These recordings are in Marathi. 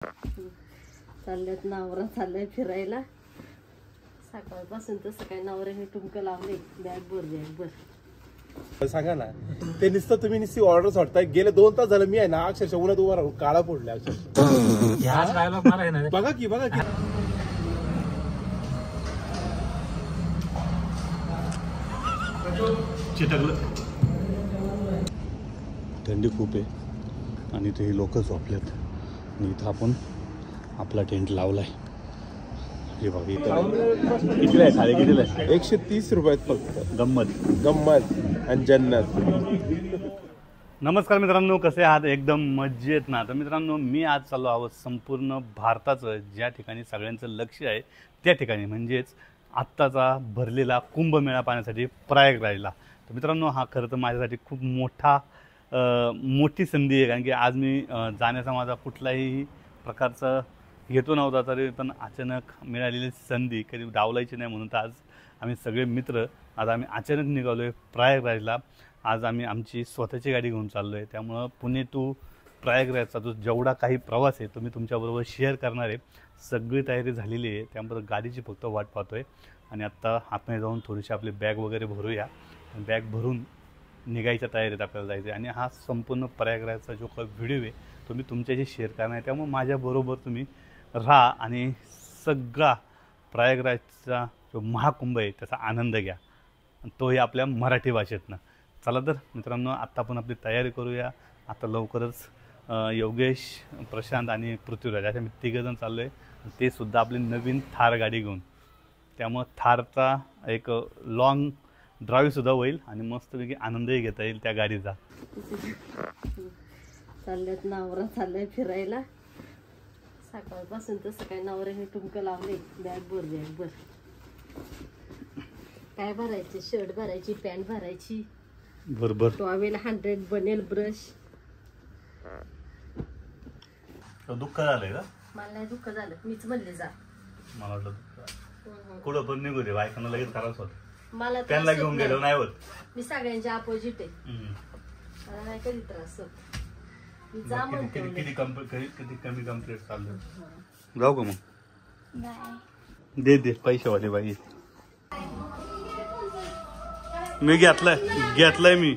चालल्यात नवरा चाललाय फिरायला. सकाळपासून तसं काय नवऱ्याने टुमकं लावले. बॅग भर सांगा ना, ते नुसतं तुम्ही नुसती ऑर्डर सोडताय. गेले 2 तास झालं मी आहे ना अक्षरशः उन्हात उभा राहून काळा पडला अक्षरशः. बघा की चिटकलं. थंडी खूप आहे आणि ते लोक झोपल्यात आणि इथं आपण आपला टेंट लावलाय. हे बघा कितीला आहे, साडे कितीला आहे? 130 रुपयात फक्त. गंमत आणि जन्नत. नमस्कार मित्रांनो, कसे आहात? एकदम मजेत ना? तर मित्रांनो, मी आज चाललो आहोत संपूर्ण भारताचं ज्या ठिकाणी सगळ्यांचं लक्ष आहे त्या ठिकाणी, म्हणजेच आत्ताचा भरलेला कुंभमेळा पाहण्यासाठी प्रयागराजला. तर मित्रांनो, हा खरं तर माझ्यासाठी खूप मोठी संधी आहे, कारण की आज मी जाण्याचा माझा कुठलाही प्रकारचा हेतू नव्हता, तरी पण अचानक मिळालेली संधी कधी डावलायची नाही. म्हणून तर आज आम्ही सगळे मित्र आम्ही अचानक निघालो आहे प्रयागराजला. आज आम्ही आमची स्वतःची गाडी घेऊन चाललो आहे. त्यामुळं पुणे टू प्रयागराजचा जो जेवढा काही प्रवास आहे तो मी तुमच्याबरोबर शेअर करणार आहे. सगळी तयारी झालेली आहे, त्यामुळे गाडीची फक्त वाट पाहतो आहे. आणि आत्ता आतमध्ये जाऊन थोडीशी आपली बॅग वगैरे भरूया. बॅग भरून निघायच्या तयारीत आपल्याला जायचं आहे. आणि हा संपूर्ण प्रयागराजचा जो काही व्हिडिओ आहे तो मी तुमच्याशी शेअर करणार आहे. त्यामुळे माझ्याबरोबर तुम्ही राहा आणि सगळा प्रयागराजचा जो महाकुंभ आहे त्याचा आनंद घ्या, तोही आपल्या मराठी भाषेतनं. चला तर मित्रांनो, आत्ता आपण आपली तयारी करूया. आता लवकरच योगेश, प्रशांत आणि पृथ्वीराज अशा मी 3 जण चाललो आहे. ते सुद्धा आपली नवीन थार गाडी घेऊन. त्यामुळं थारचा एक लॉंग ड्राईव्हसुद्धा होईल आणि मस्तपैकी आनंदही घेता येईल त्या गाडीचा. चालल्यात नवरा चाललाय फिरायला. सकाळपासून तसं काय नवऱ्याने टुमकं लावले. बॅग भर काय भरायचे? शर्ट भरायची, पॅन्ट भरायची, बरोबर टॉवेल 100 बनेल, ब्रश. दुःख झालंय का? मला नाही दुःख झालं, मीच म्हणले जा. मला वाटलं दुःख कुठं पण निघू दे, बायकांना लगेच त्रास होत. मला त्यांना घेऊन गेलो नाही होत. मी सगळ्यांच्या अपोजिट आहे. मला नाही कधी त्रास होत. मी जा म्हणते. किती कमी कंप्लीट चाललं. जाऊ का मग? दे पैशावाले बाई. मी घेतलाय मी.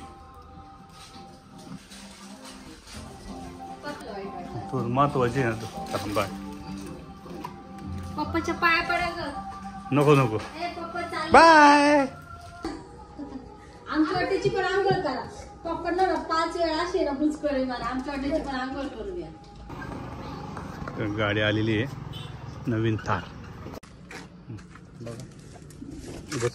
महत्वाची आहे ना. बाय. पप्पाच्या पाया पडायचं. नको बाय. आमच्या वाटेची पण आंघोळ करा. पप्पांना 5 वेळा असे ना बुचकळे मारा. आमच्या वाटेची पण आंघोळ करून द्या. गाडी आलेली आहे नवीन थार. बघा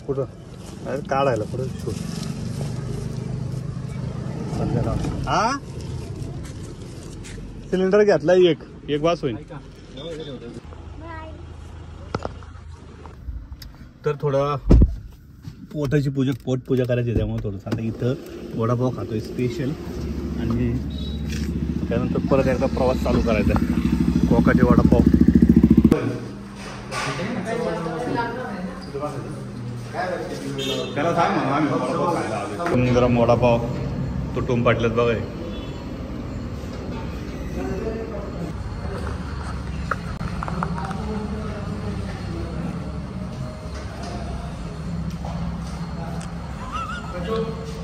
कुठं अरे काढायला पुढे हा सिलेंडर घेतला. एक वास होईल. तर थोडं पोटाची पोट पूजा करायची, त्यामुळे थोडंसं आता इथं वडापाव खातोय स्पेशल. आणि त्यानंतर परत एकदा प्रवास चालू करायचा. कोकाटे वडापाव. त्याला सांग ना, आम्ही वडापाव खायला आलो. गरम वडापाव तुटून पाटल्यात बघा.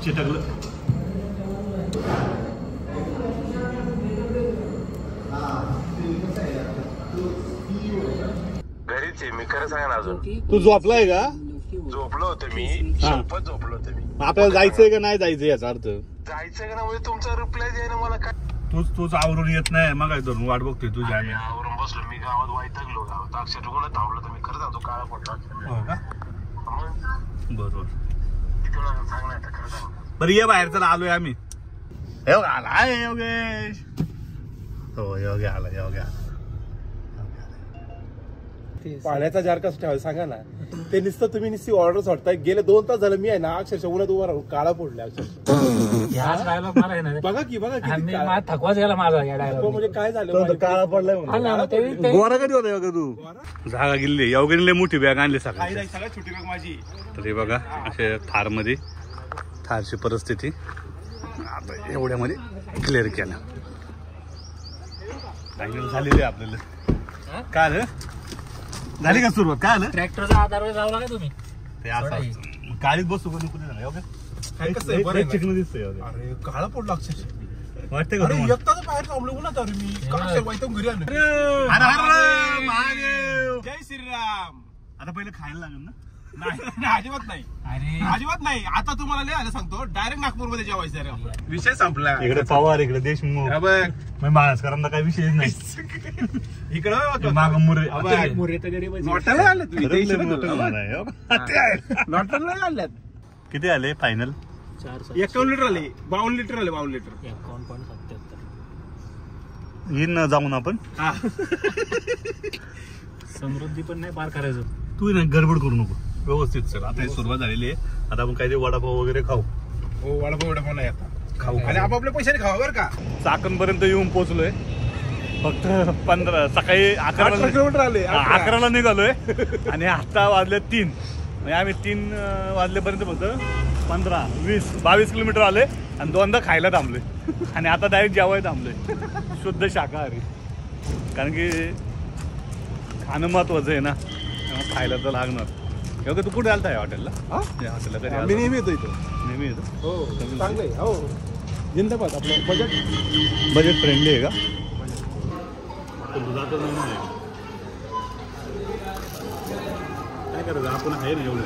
चिटकलं. घरीच आहे मी, खरं सांगा ना. अजून तू झोपलाय का? झोपलो होतो मी, शपथ झोपलो होतो मी. आपल्याला जायचंय का नाही जायचं याचा अर्थ? जायचं का ना म्हणजे तुमचा रिप्लाय द्यायला मला काय. तूच आवरून येत नाही. मग धरून वाट बघतोय तुझ्या. आवरून बसलो मी गावात, वैतागलो गावात. अक्षर कोणा धावलो तर मी खरं सांगतो काळा पडला. बरोबर. किती वेळा सांगणार खरं सांग. बरं ये बाहेर, चला आलोय आम्ही. आला योगेश. हो योग्य आला. पाण्याचा जार कसं ठेवायचं सांगा ना. ते नुसतं तुम्ही नुसती ऑर्डर सोडताय. गेले 2 तास झालं मी आहे ना अक्षरशः उन्हात उभा राहून काळा पडला अक्षरशः. बघा की थकवाच गेला माझा. म्हणजे काय झालं, काळा पडलाय. गोरा कधी होता योगा तू? जागा गेली. योगेने मोठी बॅग आणली सगळ्यात छोटी बॅग माझी. तर हे बघा असे थार मध्ये थारची परिस्थिती. आता एवढ्यामध्ये क्लिअर केलं. फायनल झालेली आहे आपल्याला. काय आलं झाली का सुरुवात? काय आलं ट्रॅक्टरचा आधार लावला का तुम्ही? ते असं गाडीत बसू पण कुठे झालं चिकन दिसतंय. अरे काळा पडला अक्षरशः. वाटतं का अरे तुम्हाला? एकटाच बाहेर थांबलो उन्हात. अरे मी काय वाईटून घरी आलो. हर हर महादेव. जय श्रीराम. आता पहिलं खायला लागेल ना. नाही अजिबात नाही, अरे अजिबात नाही. आता तुम्हाला लय आलं सांगतो, डायरेक्ट नागपूर मध्ये जेवायचं आहे. विषय संपला. इकडे पवार इकडे देशमुख महाराजकरांना काही विषय नाही. इकडं माग मुरे नॉटाला आले नॉटाला आल्यात. किती आले फायनल? 51 लिटर आले. 52 लिटर आले. 52 लिटर. 51.77. येईन जाऊन आपण. समृद्धी पण नाही पार करायचं. तू ना गडबड करू नको, व्यवस्थित सर. आता ही सुरुवात झालेली आहे. आता आपण काहीतरी वडापाव वगैरे खाऊ. हो वडापाव नाही आता खाऊ आणि आपापल्या पैशाने खावा बरं का. चाकणपर्यंत येऊन पोहोचलोय. फक्त 15 सकाळी 18 किलोमीटर आले. 11ला निघालोय आणि आता वाजले 3. म्हणजे आम्ही 3 वाजल्यापर्यंत फक्त 15, 20, 22 किलोमीटर आले आणि 2दा खायला थांबलोय आणि आता डायरेक्ट जेवायला थांबलोय. शुद्ध शाकाहारी, कारण की खाणं महत्वाचं आहे ना, त्यामुळे खायला तर लागणार. एवढं तू कुठे आलता या हॉटेलला? हॉटेलला कधी मी नेहमी येतो इथं. नेहमी येतो. हो चांगलं आहे. हो जिंदाबाद. आपलं बजेट फ्रेंडली आहे का? जातं नाही काय करायचं, आपण आहे ना एवढं.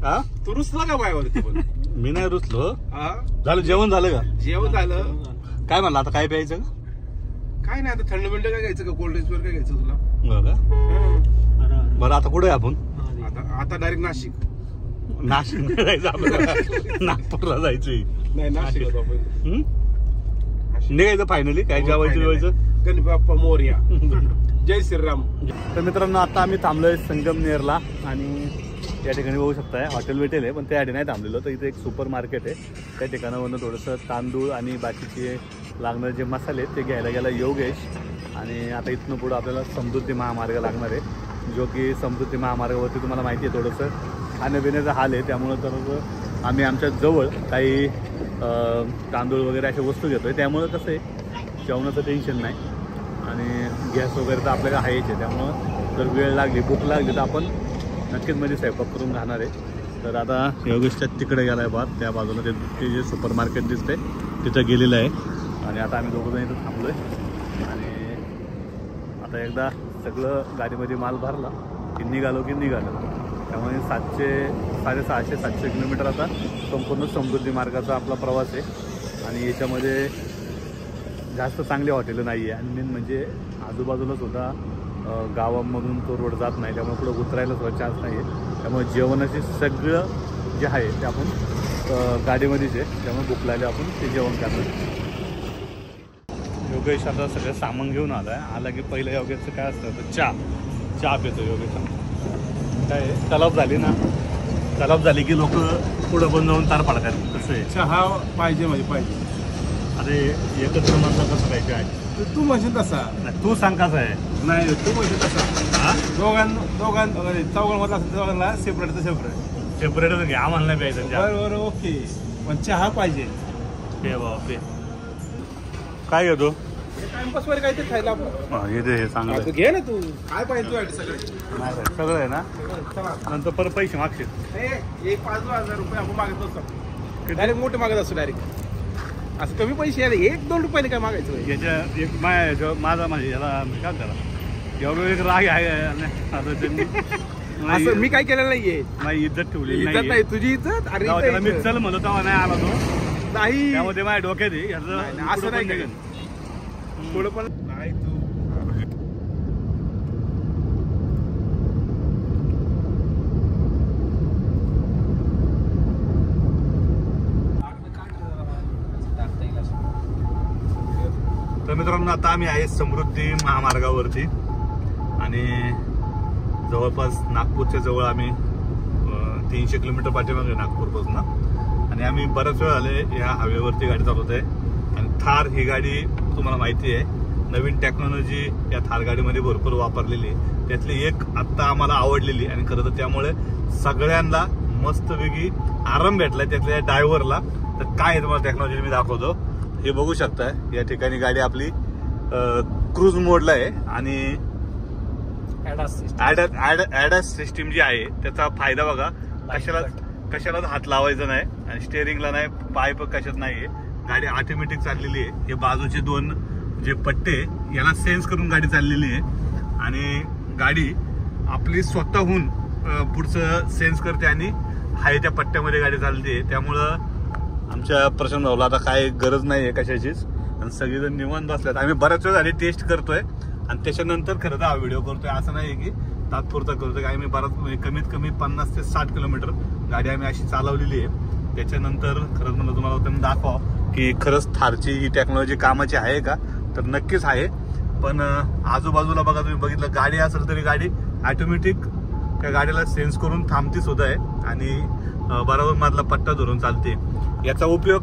हा तू रुसला का बायावरती? पण मी नाही रुसलो. हा झालं जेवण झालं का? जेवण झालं. काय म्हणलं आता? काय प्यायचं का? काय नाही आता थंड बिंड काय घ्यायचं का? कोल्ड ड्रिंक्स वर काय घ्यायचं तुला? हो का? हा. बरं आता कुठे आहे आपण? आता डायरेक्ट नाशिक. नाशिक नाही जायचं आपल्याला, नागपूरला जायचंय. नाही नाशिक होतो आपण. निघायचं फायनली. काय जेवायचं जेवायचं. गणपती बाप्पा मोरया. जय श्रीराम. तर मित्रांनो आता आम्ही थांबलोय संगमनेरला आणि या ठिकाणी बघू शकताय हॉटेल भेटेल आहे, पण त्या ठिकाणी नाही थांबलेलो. तर इथे एक सुपर मार्केट आहे. त्या ठिकाणावरून थोडंसं तांदूळ आणि बाकीचे लागणारे जे मसाले आहेत ते घ्यायला गेला योगेश. आणि आता इथनं पुढं आपल्याला समृद्धी महामार्ग लागणार आहे, जो की समृद्धी महामार्गावरती तुम्हाला माहिती आहे थोडंसं खाण्यापिण्याचा हाल आहे. त्यामुळं तर आम्ही आमच्या जवळ काही तांदूळ वगैरे अशा वस्तू घेतो आहे. त्यामुळं कसं आहे जेवणाचं टेन्शन नाही आणि गॅस वगैरे तर आपल्याला आहेच आहे. त्यामुळं जर वेळ लागली, भूक लागली तर आपण नक्कीच म्हणजे स्वयंपाक करून खाणार आहे. तर आता योगेशच्या तिकडे गेला आहे बात, त्या बाजूला ते जे सुपर मार्केट दिसतंय तिथं गेलेलं आहे. आणि आता आम्ही दोघंजण इथं थांबलो आहे आणि आता एकदा सगळं गाडीमध्ये माल भरला की निघालो. त्यामुळे 700-750 किलोमीटर आता संपूर्ण समृद्धी मार्गाचा आपला प्रवास आहे. आणि याच्यामध्ये जास्त चांगली हॉटेलं नाही आहे आणि मेन म्हणजे आजूबाजूला सुद्धा गावामधून तो रोड जात नाही, त्यामुळे पुढं उतरायला सुद्धा चान्स नाही आहे. त्यामुळे जेवणाचे सगळं जे आहे ते आपण गाडीमध्येच आहे. त्यामुळे भूक लागली आपण ते जेवण करणार. योगेश आता सगळं सामान घेऊन आला की पहिलं योगेशचं काय असतं तर चहा पितो योगेश. काय तलाव झाली ना, तलाव झाली की लोक पुढं पण जाऊन तार पाडतात. कसं आहे चहा पाहिजे म्हणजे पाहिजे. अरे एकत्र म्हणलं कसं काय काय तू म्हणशील तसा. तू सांग कसं आहे. नाही तू म्हणशील तसा. चौघांमधला असेल चौघांना सेपरेट तर सेपरेटच घ्या, आम्हाला नाही प्यायचं चहा. बरोबर ओके, पण चहा पाहिजे. पे बाबा पे. काय घेतो? टाइमपास वगैरे काहीतरी खायला आपण. हे चांगलं घे ना तू. काय पाहिजे तुझ्यासाठी सगळे? नाही सगळं आहे ना. चला नंतर परत पैसे मागशील. एक 5,000 रुपये आपण मागत असतो. डायरेक्ट मोठे मागत असतो डायरेक्ट. असं कमी पैसे यायला 1-2 रुपयाने काय मागायचं? याच्या एक माझा म्हणजे याला काय त्याला एवढं एक राग आहे आता त्यांनी असं मी काय केलेलं नाहीये. माझी इज्जत ठेवली नाही. तुझी इज्जत. अरे त्याला मी चल म्हणलं तेव्हा नाही आला तो. नाही त्यामध्ये माझ्या डोक्यात असं नाही पुढं पण नाही. तू तर मित्रांनो आता आम्ही आहे समृद्धी महामार्गावरती आणि जवळपास नागपूरच्या जवळ आम्ही 300 किलोमीटर पाठीमागे नागपूरपासून. आणि आम्ही बऱ्याच वेळ आले या हायवेवरती गाडी चालवत आहे. आणि थार ही गाडी तुम्हाला माहिती आहे नवीन टेक्नॉलॉजी या थार गाडीमध्ये भरपूर वापरलेली आहे. त्यातली एक आत्ता आम्हाला आवडलेली आणि खरं तर त्यामुळे सगळ्यांना मस्तपैकी आराम भेटलाय त्यातल्या ड्रायव्हरला. तर काय आहे तुम्हाला टेक्नॉलॉजी मी दाखवतो. हे बघू शकताय या ठिकाणी गाडी आपली क्रूज मोडला आहे आणि ॲडास सिस्टीम जी आहे त्याचा फायदा बघा. कशाला हात लावायचा नाही आणि स्टेअरिंगला नाही, पाय पण कशात नाहीये. गाडी ऑटोमॅटिक चाललेली आहे. हे बाजूचे 2 जे पट्टे याला सेन्स करून गाडी चाललेली आहे आणि गाडी आपली स्वतःहून पुढचं सेन्स करते आणि हाय त्या पट्ट्यामध्ये गाडी चालते. त्यामुळं आमच्या प्रश्न भाऊला आता काय गरज नाही आहे कशाचीच आणि सगळेजण निवांत बसल्यात. आम्ही बऱ्याच वेळ झाली टेस्ट करतोय आणि त्याच्यानंतर खरं तर हा व्हिडिओ करतोय. असं नाही की तात्पुरता करतोय. आम्ही बराच कमीत कमी 50 ते 60 किलोमीटर गाडी आम्ही अशी चालवलेली आहे. त्याच्यानंतर खरंच म्हणलं तुम्हाला त्यांनी दाखवा की खरंच थारची ही टेक्नॉलॉजी कामाची आहे का, तर नक्कीच आहे. पण आजूबाजूला बघा तुम्ही बघितलं गाडी असेल तरी गाडी ऑटोमॅटिक त्या गाडीला सेन्स करून थांबती सुद्धा आहे आणि बरोबर मधला पट्टा धरून चालते. याचा उपयोग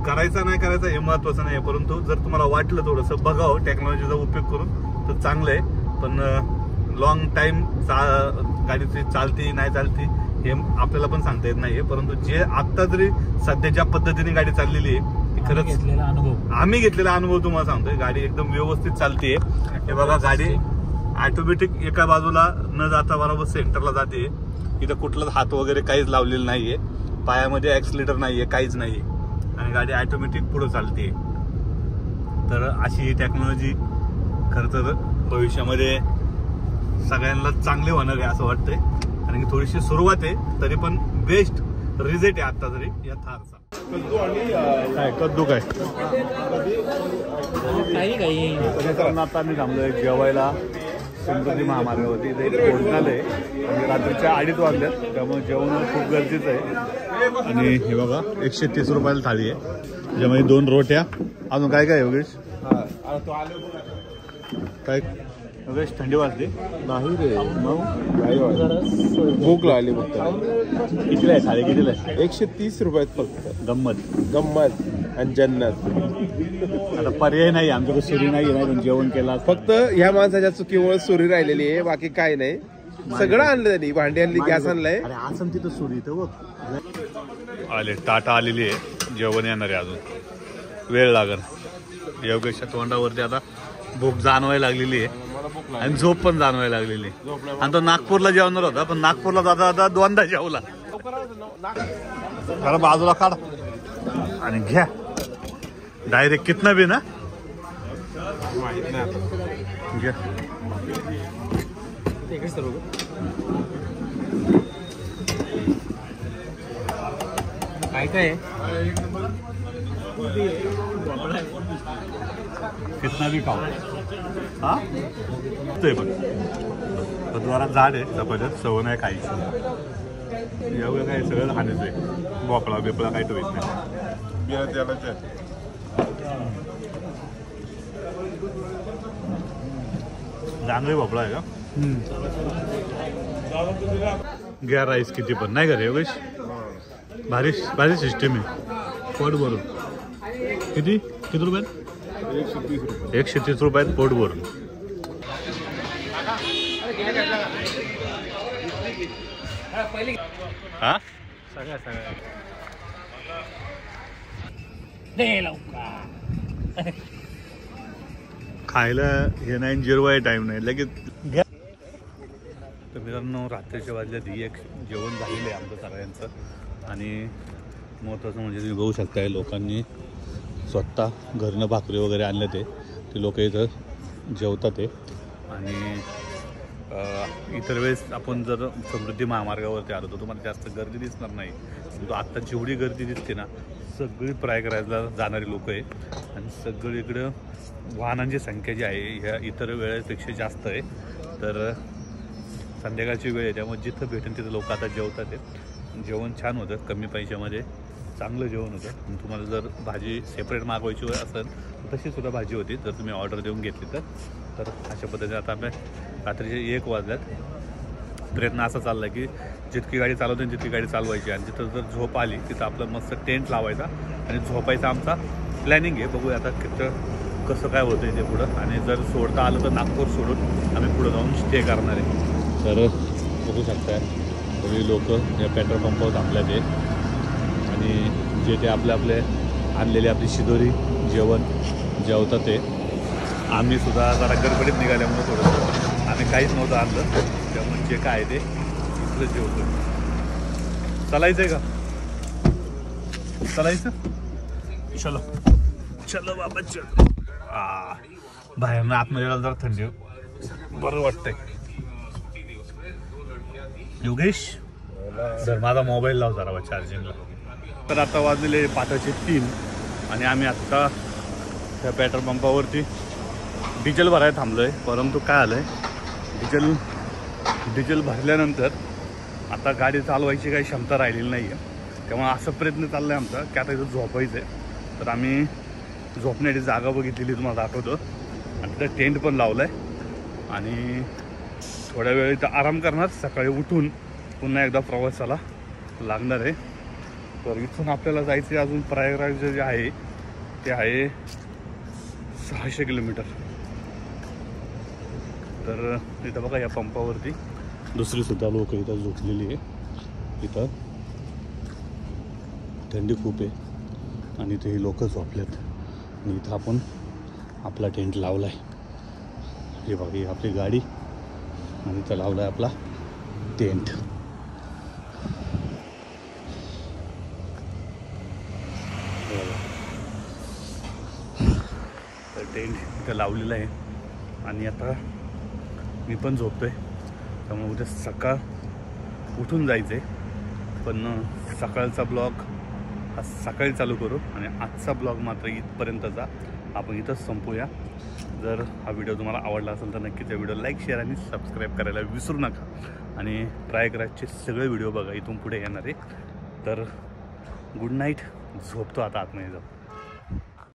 करायचा नाही करायचा हे महत्वाचं नाही, परंतु जर तुम्हाला वाटलं थोडंसं बघावं टेक्नॉलॉजीचा उपयोग करून तर चांगलं आहे. पण लॉंग टाइम गाडीची चालती नाही चालती हे आपल्याला पण सांगता येत नाहीये. परंतु जे आता जरी सध्या ज्या पद्धतीने गाडी चाललेली आहे ती खरंच आम्ही घेतलेला अनुभव तुम्हाला सांगतोय. गाडी एकदम व्यवस्थित चालतीये. हे बघा गाडी ऑटोमॅटिक एका बाजूला न जाता बरोबर सेंटरला जाते. इथं कुठलाच हात वगैरे काहीच लावलेलं नाहीये, पायामध्ये ऍक्सिलेटर नाहीये, काहीच नाहीये आणि गाडी ऑटोमॅटिक पुढे चालते. तर अशी ही टेक्नॉलॉजी खरं तर भविष्यामध्ये सगळ्यांना चांगली होणार आहे असं वाटतंय. कारण की थोडीशी सुरुवात आहे तरी पण बेस्ट रिझल्ट आहे आता तरी या थारचा. काय कद्दू काय आता आम्ही थांबलोय जेवायला समृद्धी महामार्गावरती. इथे भोजनाल आहे आणि रात्रीच्या 2:30 वाजल्यात त्यामुळे जेवण खूप गरजेचं आहे. आणि हे बघा 130 रुपयाला थाळी आहे ज्यामध्ये 2 रोट्या. अजून काय काय योगेश काय योगेश थंडी वाजली नाही रे, भूक लागली फक्त. कितीला आहे थाळी कितीला आहे? 130 रुपयात फक्त. गंमत आणि जन्नत. आता पर्याय नाही आमच्याकडे सुरी नाही पण जेवण केला फक्त ह्या माणसाच्या चुकीमुळे सुरी राहिलेली आहे, बाकी काय नाही. सगळं आणलं त्यांनी, भांडी आणली, गॅस आणलाय. अरे असं तिथं सुरी तर बघ आले टाटा आलेली आहे. जेवण येणार आहे अजून वेळ लागल. योगेशच्या तोंडावरती आता भूक जाणवायला लागलेली आहे आणि झोप पण डायरेक्ट लागलेली. आणि तो नागपूरला जेवणार होता पण नागपूरला जाता जाता 2दा जेवला. जरा बाजूला काढ आणि घ्या डायरेक्ट कितना बी ना घ्या. काय काय कितना भी खाओ. हा ते बघ द्वारा झाड आहे जबरदस्त सवय नाही काही एवढं काय सगळं खाण्याचं आहे. बोकळा बिपळा काही ठेवत नाही. चांगले भोपळा आहे का घ्या. राईस किती पण नाही का रे योगेश? भारी भारी सिस्टीम आहे. पोट भरून किती रुपयात? 130 रुपयात पोट भरून. हा खायला हे नाही जिरवाय टाइम नाही लगेच घ्या. तर मित्रांनो रात्रीच्या वाजल्यात ही एक जेवण झालेलं आहे आमचं सगळ्यांचं. आणि महत्त्वाचं म्हणजे तुम्ही बघू शकताय लोकांनी स्वतः घरनं भाकरी वगैरे आणलं ते लोक इथं जेवतात आहे. आणि इतर वेळेस आपण जर समृद्धी महामार्गावरती आलो तर तुम्हाला जास्त गर्दी दिसणार नाही. परंतु आत्ता जेवढी गर्दी दिसते ना सगळी प्रयागराजला जाणारी लोक आहे आणि सगळीकडं वाहनांची संख्या जी आहे ह्या इतर वेळेपेक्षा जास्त आहे. तर संध्याकाळची वेळ आहे त्यामुळे जिथं भेटेल तिथं लोक आता जेवतात आहेत. जेवण छान होतं, कमी पैशामध्ये चांगलं जेवण होतं. तुम्हाला जर भाजी सेपरेट मागवायची असेल तर तशीसुद्धा भाजी होती जर तुम्ही ऑर्डर देऊन घेतली तर अशा पद्धतीने आता आपल्या रात्रीचे 1 वाजल्यात. प्रयत्न असा चालला की जितकी गाडी चालवते तितकी गाडी चालवायची आणि तिथं जर झोप आली तिथं आपलं मस्त टेंट लावायचा आणि झोपायचा आमचा प्लॅनिंग आहे. बघूया आता किती कसं काय होतं ते पुढं, आणि जर सोडता आलं तर नागपूर सोडून आम्ही पुढं जाऊन स्टे करणार आहे. तर बघू शकताय सगळी लोक या पेट्रोल पंपावर थांबल्या ते, आणि जे ते आपले आणलेले आपली शिदोरी जेवण जेवतात ते. आम्ही सुद्धा जरा गडबडीत निघाल्यामुळे थोडंसं आम्ही काहीच नव्हतं आणलं, त्यामुळे जे काय आहे ते इथलं जेवतो. चालायचं आहे का? चालायचं? चलो चलो बाबा चलो. बाहेर आतमध्ये जरा थंडी बरं वाटतंय. योगेश सर माझा मोबाईल लाव जरा चार्जिंगला. तर आता वाजलेले 5:03 आणि आम्ही आत्ता त्या पेट्रोल पंपावरती डिझेल भरायला थांबलो आहे. परंतु काय आलं आहे, डिझेल भरल्यानंतर आता गाडी चालवायची काही क्षमता राहिलेली नाही आहे. त्यामुळे असा प्रयत्न चालला आहे आमचा की आता इथं झोपायचं आहे. तर आम्ही झोपण्याची जागा बघितलेली तुम्हाला दाखवतो, आणि तिथं टेंट पण लावलं आहे, आणि थोड्या वेळ इथं आराम करणार. सकाळी उठून पुन्हा एकदा प्रवासाला लागणार आहे. तर इथून आपल्याला जायचं आहे अजून प्रयागराज जे आहे ते आहे 600 किलोमीटर. तर इथं बघा या पंपावरती दुसरीसुद्धा लोक इथं झोपलेली आहे. इथं थंडी खूप आहे आणि इथे ही लोक झोपलेत, आणि इथं आपण आपला टेंट लावला आहे. हे बघा ही आपली गाडी, आणि इथं लावला आहे आपला टेंट. तर टेंट इथं लावलेलं आहे, आणि आता मी पण झोपतोय. त्यामुळे उद्या सकाळ उठून जायचं आहे. पण सकाळचा ब्लॉग हा सकाळी चालू करू, आणि आजचा ब्लॉग मात्र इथपर्यंतचा आपण इथंच संपूया. जर हा व्हिडिओ तुम्हाला आवडला असेल तर नक्कीच या व्हिडिओ लाईक, शेअर आणि सबस्क्राईब करायला विसरू नका. आणि प्रयागराजचे सगळे व्हिडिओ बघा इथून पुढे येणार आहे. तर गुड नाईट, झोपतो आता आतमध्ये जाऊ.